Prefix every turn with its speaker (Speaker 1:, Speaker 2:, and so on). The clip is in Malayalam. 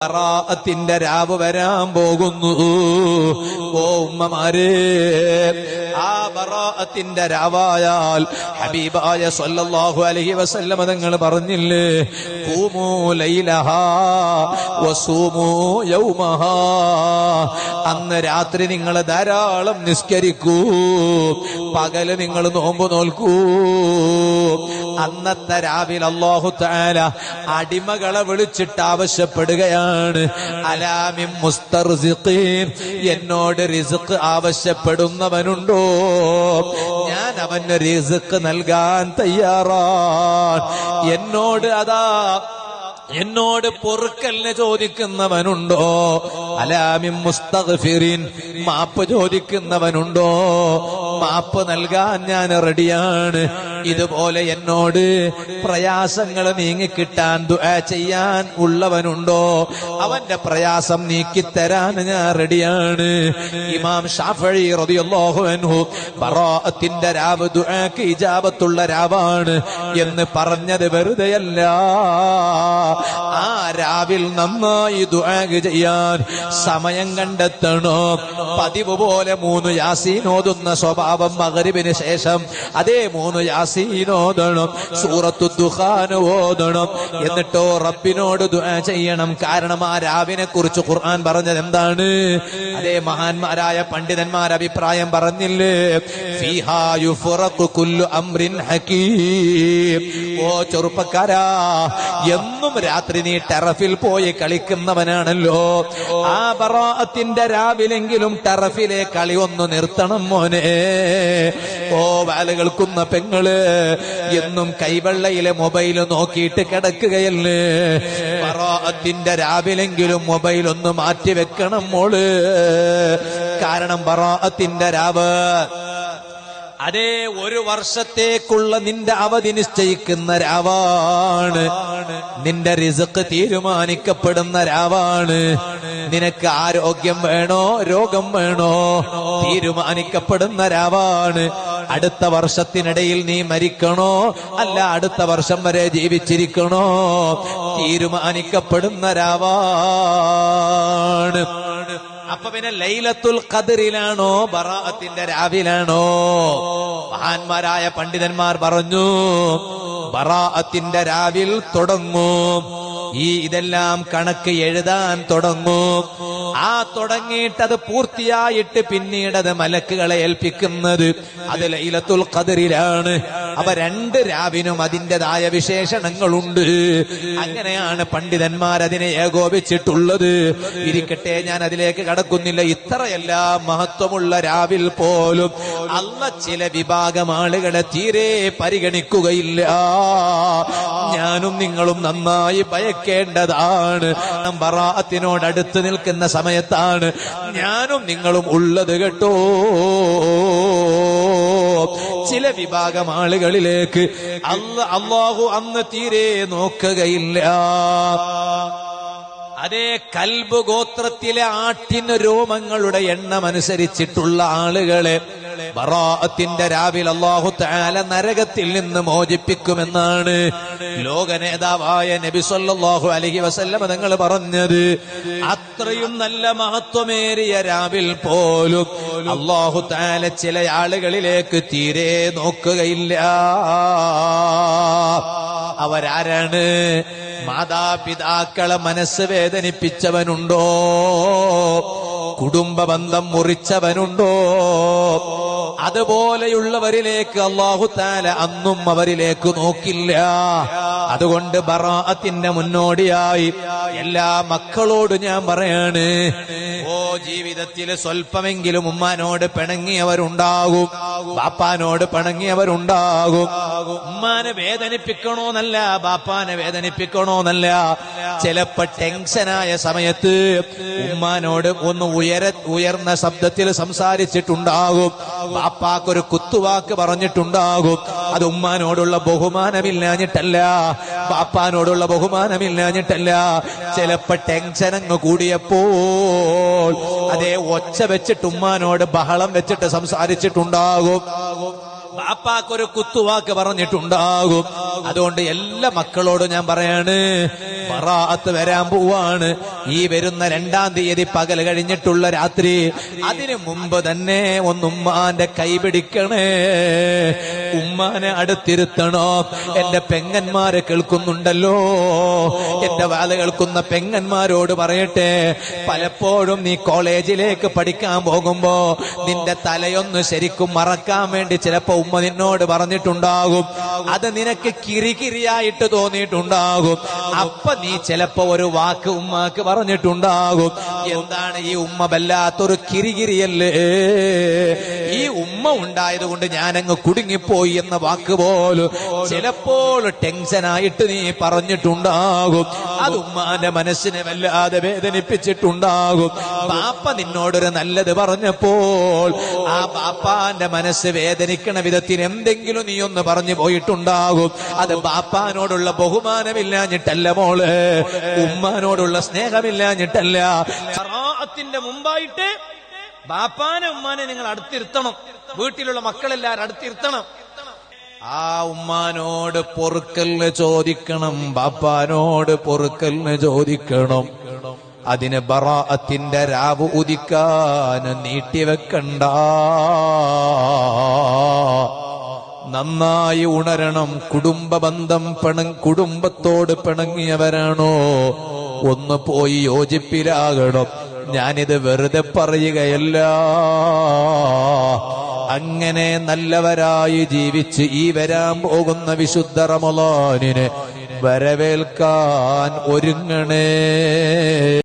Speaker 1: ബറാഅത്തിന്റെ രാവ് വരാൻ പോകുന്നു. ഓ ഉമ്മമാരെ, ആ ബറാഅത്തിന്റെ രാവായാൽ ഹബീബായ സ്വല്ലല്ലാഹു അലൈഹി വസല്ലം തങ്ങൾ പറഞ്ഞില്ലേ, ഖൂമൂ ലൈലഹാ വസൂമൂ യൗമഹാ. അന്ന് രാത്രി നിങ്ങൾ ധാരാളം നിസ്കരിക്കൂ, പകല് നിങ്ങൾ നോമ്പ് നോൽക്കൂ. അന്നത്തെ രാവിലെ അല്ലാഹു തആല അടിമകളെ വിളിച്ചിട്ട് ആവശ്യപ്പെടുകയാണ്, അലാമിൻ മുസ്തർസിഖീൻ, എന്നോട് റിസ്ക് ആവശ്യപ്പെടുന്നവനുണ്ടോ? ഞാൻ അവന് റിസ്ക് നൽകാൻ തയ്യാറാണ്. എന്നോട് പൊറുക്കലിനെ ചോദിക്കുന്നവനുണ്ടോ? അലാമിൻ മുസ്തഗ്ഫിറിൻ, മാപ്പ് ചോദിക്കുന്നവനുണ്ടോ? മാപ്പ് നൽകാൻ ഞാൻ റെഡിയാണ്. ഇതുപോലെ എന്നോട് പ്രയാസങ്ങൾ നീങ്ങിക്കിട്ടാൻ ദുആ ചെയ്യാൻ ഉള്ളവനുണ്ടോ? അവന്റെ പ്രയാസം നീക്കിത്തരാൻ ഞാൻ റെഡിയാണ്. ഇമാം ശാഫഈ റളിയല്ലാഹു അൻഹു ബറാഅത്തിന്റെ രാവ് ദുആക്ക് ഇജാബത്തുള്ള രാവാണ് എന്ന് പറഞ്ഞത് വെറുതെയല്ല. ആ രാവിൽ നന്നായി ദുആ ചെയ്യാൻ സമയം കണ്ടെത്തണോ? പതിവ് പോലെ 3 യാസീൻ ഓതുന്ന സ്വഭാവം മഗ്രിബിന് ശേഷം അതേ 3 യാസീൻ ഓതണം, സൂറത്തു ദുഖാൻ ഓതണം. എന്നിട്ടോ റബ്ബിനോട് ദുആ ചെയ്യണം. കാരണം ആ രാവിനെ കുറിച്ച് ഖുർആൻ പറഞ്ഞത് എന്താണ്? അതേ മഹാന്മാരായ പണ്ഡിതന്മാർ അഭിപ്രായം പറഞ്ഞില്ലേ, ഫീഹാ യുഫറഖു കുല്ലു അംറിൻ ഹകീം. ഓ ചെറുപ്പക്കാരാ, എന്നും രാത്രി നീ ടെറഫിൽ പോയി കളിക്കുന്നവനാണല്ലോ, ആ ബറാഅത്തിന്റെ രാവിലെങ്കിലും ടെറഫിലെ കളി ഒന്ന് നിർത്തണം മോനെ. ഓ വാല് കേൾക്കുന്ന പെങ്ങള്, എന്നും കൈവെള്ളയിലെ മൊബൈൽ നോക്കിയിട്ട് കിടക്കുകയല്ലേ? ബറാഅത്തിന്റെ രാവിലെങ്കിലും മൊബൈൽ ഒന്ന് മാറ്റി വെക്കണം മോള്. കാരണം ബറാഅത്തിന്റെ രാവ് അതേ 1 വർഷത്തേക്കുള്ള നിന്റെ അവധി നിശ്ചയിക്കുന്ന രാവാണ്. നിന്റെ റിസ്ക് തീരുമാനിക്കപ്പെടുന്ന രാവാണ്. നിനക്ക് ആരോഗ്യം വേണോ രോഗം വേണോ തീരുമാനിക്കപ്പെടുന്ന രാവാണ്. അടുത്ത വർഷത്തിനിടയിൽ നീ മരിക്കണോ അല്ല അടുത്ത വർഷം വരെ ജീവിച്ചിരിക്കണോ തീരുമാനിക്കപ്പെടുന്ന രാവാണ്. അപ്പൊ പിന്നെ ലൈലത്തുൽ ഖദറിലാണോ ബറാഅത്തിന്റെ രാവിലാണോ? മഹാന്മാരായ പണ്ഡിതന്മാർ പറഞ്ഞു, ബറാഅത്തിന്റെ രാവിൽ തുടങ്ങും. ഇതെല്ലാം കണക്ക് എഴുതാൻ തുടങ്ങും. ആ തുടങ്ങിയിട്ടത് പൂർത്തിയായിട്ട് പിന്നീട് അത് മലക്കുകളെ ഏൽപ്പിക്കുന്നത് അത് ലൈലത്തുൽ ഖദറിലാണ്. അപ്പൊ 2 രാവിനും അതിൻ്റെതായ വിശേഷണങ്ങളുണ്ട്. അങ്ങനെയാണ് പണ്ഡിതന്മാർ അതിനെ ഏകോപിച്ചിട്ടുള്ളത്. ഇരിക്കട്ടെ, ഞാൻ അതിലേക്ക് കടക്കുന്നില്ല. ഇത്രയെല്ലാം മഹത്വമുള്ള രാവിൽ പോലും അല്ലാഹ് ചില വിഭാഗം ആളുകളെ തീരെ പരിഗണിക്കുകയില്ല. ഞാനും നിങ്ങളും നന്നായി ഭയക്കേണ്ടതാണ്. ബറാഅത്തിനോട് അടുത്ത് നിൽക്കുന്ന സമയത്താണ് ഞാനും നിങ്ങളും ഉള്ളത് കേട്ടോ. ചില വിഭാഗം ആളുകളിലേക്ക് അല്ലാഹു അന്ന് തീരെ നോക്കുകയില്ല. അതേ കൽബ് ഗോത്രത്തിലെ ആട്ടിൻ രോമങ്ങളുടെ എണ്ണം അനുസരിച്ചിട്ടുള്ള ആളുകളെ ബറാഅത്തിന്റെ രാവിൽ അല്ലാഹു തആല നരകത്തിൽ നിന്ന് മോചിപ്പിക്കുമെന്നാണ് ലോക നേതാവായ നബി സല്ലല്ലാഹു അലൈഹി വസല്ലം തങ്ങൾ പറഞ്ഞത്. അത്രയും നല്ല മഹത്വമേറിയ രാവിൽ പോലും അല്ലാഹു തആല ചില ആളുകളിലേക്ക് തീരെ നോക്കുകയില്ല. അവരാരാണ്? മാതാപിതാക്കളെ മനസ്സ് വേദനിപ്പിച്ചവനുണ്ടോ? കുടുംബ ബന്ധം മുറിച്ചവനുണ്ടോ? അതുപോലെയുള്ളവരിലേക്ക് അല്ലാഹു തആല അന്നും അവരിലേക്ക് നോക്കില്ല. അതുകൊണ്ട് ബറാഅത്തിന്റെ മുന്നോടിയായി എല്ലാ മക്കളോട് ഞാൻ പറയാണ്, ഓ ജീവിതത്തിൽ സ്വൽപ്പമെങ്കിലും ഉമ്മാനോട് പിണങ്ങിയവരുണ്ടാകും, ബാപ്പാനോട് പിണങ്ങിയവരുണ്ടാകും. ഉമ്മാനെ വേദനിപ്പിക്കണോന്നല്ല, ബാപ്പാനെ വേദനിപ്പിക്കണോന്നല്ല. ചിലപ്പോ ടെൻഷനായ സമയത്ത് ഉമ്മാനോട് ഒന്ന് ഉയർന്ന ശബ്ദത്തിൽ സംസാരിച്ചിട്ടുണ്ടാകും, ബാപ്പാക്കൊരു കുത്തുവാക്ക് പറഞ്ഞിട്ടുണ്ടാകും. അത് ഉമ്മാനോടുള്ള ബഹുമാനമില്ലാഞ്ഞിട്ടല്ല, ബാപ്പാനോടുള്ള ബഹുമാനമില്ലാഞ്ഞിട്ടല്ല. ചിലപ്പോ ടെൻഷൻ അങ്ങ് കൂടിയപ്പോൾ അതേ ഒച്ച വെച്ചിട്ട് ഉമ്മാനോട് ബഹളം വെച്ചിട്ട് സംസാരിച്ചിട്ടുണ്ടാകും. ബാപ്പാക്കൊരു കുത്തുവാക്ക് പറഞ്ഞിട്ടുണ്ടാകും. അതുകൊണ്ട് എല്ലാ മക്കളോടും ഞാൻ പറയാണ്, ബറാഅത്ത് വരാൻ പോവാണ്. ഈ വരുന്ന 2-ാം തീയതി പകൽ കഴിഞ്ഞിട്ടുള്ള രാത്രി. അതിനു മുമ്പ് തന്നെ ഉമ്മാന്റെ കൈ പിടിക്കണേ, ഉമ്മാനെ അടുത്തിരുത്തണോ. എന്റെ പെങ്ങന്മാരെ കേൾക്കുന്നുണ്ടല്ലോ, എന്റെ വാല കേൾക്കുന്ന പെങ്ങന്മാരോട് പറയട്ടെ, പലപ്പോഴും നീ കോളേജിലേക്ക് പഠിക്കാൻ പോകുമ്പോ നിന്റെ തലയൊന്ന് ശരിക്കും മറക്കാൻ വേണ്ടി ചിലപ്പോ ഉമ്മ നിന്നോട് പറഞ്ഞിട്ടുണ്ടാകും. അത് നിനക്ക് കിരികിരിയായിട്ട് തോന്നിയിട്ടുണ്ടാകും. അപ്പൊ നീ ചിലപ്പോ ഒരു വാക്ക് ഉമ്മാക്ക് പറഞ്ഞിട്ടുണ്ടാകും. എന്താണ് ഈ ഉമ്മ വല്ലാത്തൊരു കിരികിരിയല്ലേ, ഈ ഉമ്മ ഉണ്ടായത് കൊണ്ട് ഞാനങ്ങ് കുടുങ്ങിപ്പോയി എന്ന വാക്ക് പോലും ചിലപ്പോൾ ടെൻഷനായിട്ട് നീ പറഞ്ഞിട്ടുണ്ടാകും. അത് ഉമ്മാന്റെ മനസ്സിനെ വല്ലാതെ വേദനിപ്പിച്ചിട്ടുണ്ടാകും. ബാപ്പ നിന്നോടൊരു നല്ലത് പറഞ്ഞപ്പോൾ ആ ബാപ്പാന്റെ മനസ്സ് വേദനിക്കണ വിധത്തിൽ എന്തെങ്കിലും നീ ഒന്ന് പറഞ്ഞു പോയിട്ടുണ്ടാകും. അത് ബാപ്പാനോടുള്ള ബഹുമാനമില്ലാഞ്ഞിട്ടല്ല മോള്, ഉമ്മാനോടുള്ള സ്നേഹമില്ലാഞ്ഞിട്ടല്ല. ഖറാഅത്തിന്റെ മുമ്പായിട്ട് ബാപ്പാനെ ഉമ്മാനെ നിങ്ങൾ അടുത്തിരുത്തണം. വീട്ടിലുള്ള മക്കളെല്ലാരും അടുത്തിരുത്തണം. ആ ഉമ്മാനോട് പൊറുക്കലിന് ചോദിക്കണം, ബാപ്പാനോട് പൊറുക്കലിന് ചോദിക്കണം. അതിന് ബറാഅത്തിന്റെ രാവ് ഉദിക്കാൻ നീട്ടിവെക്കണ്ട, നന്നായി ഉണരണം. കുടുംബ ബന്ധം കുടുംബത്തോട് പിണങ്ങിയവരാണോ ഒന്ന് പോയി യോജിപ്പിലാകണം. ഞാനിത് വെറുതെ പറയുകയല്ല. അങ്ങനെ നല്ലവരായി ജീവിച്ച് ഈ വരാൻ പോകുന്ന വിശുദ്ധ റമളാനിനെ വരവേൽക്കാൻ ഒരുങ്ങണേ.